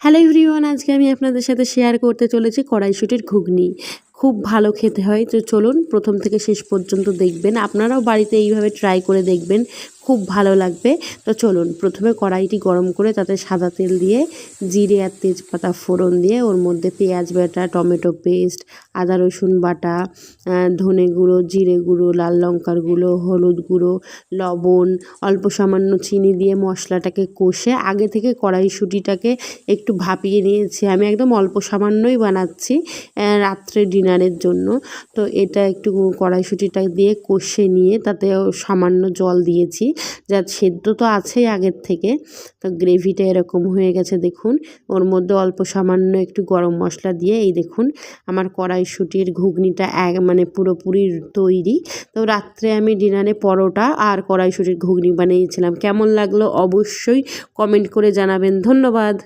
Hello everyone, আজকে আমি আপনাদের সাথে শেয়ার করতে চলেছি কড়াইশুঁটির ঘুগনি। খুব ভালো খেতে হয়। তো চলুন প্রথম থেকে শেষ পর্যন্ত দেখবেন, আপনারাও বাড়িতে এইভাবে ট্রাই করে দেখবেন, খুব ভালো লাগবে। তো চলুন প্রথমে কড়াইটি গরম করে তাতে সাদা তেল দিয়ে জিরে আর তেজপাতা ফোড়ন দিয়ে ওর মধ্যে পেঁয়াজ বাটা, টমেটো পেস্ট, আদা রসুন বাটা, ধনে গুঁড়ো, জিরে গুঁড়ো, লাল লঙ্কার গুঁড়ো, হলুদ গুঁড়ো, লবণ, অল্প সামান্য চিনি দিয়ে মশলাটাকে কষে আগে থেকে কড়াইশুঁটিটাকে একটু ভাপিয়ে নিয়েছি। আমি একদম অল্প সামান্যই বানাচ্ছি রাত্রে ডিনারের জন্য। তো এটা একটু কড়াইশুঁটিটা দিয়ে কষে নিয়ে তাতে সামান্য জল দিয়েছি, যা সেদ্ধ তো আছেই আগের থেকে। তো গ্রেভিটা এরকম হয়ে গেছে দেখুন। ওর মধ্যে অল্প সামান্য একটু গরম মশলা দিয়ে এই দেখুন আমার কড়াইশুঁটির ঘুগনিটা মানে পুরোপুরি তৈরি। তো রাত্রে আমি ডিনারে পরোটা আর কড়াইশুঁটির ঘুগনি বানিয়েছিলাম। কেমন লাগলো অবশ্যই কমেন্ট করে জানাবেন। ধন্যবাদ।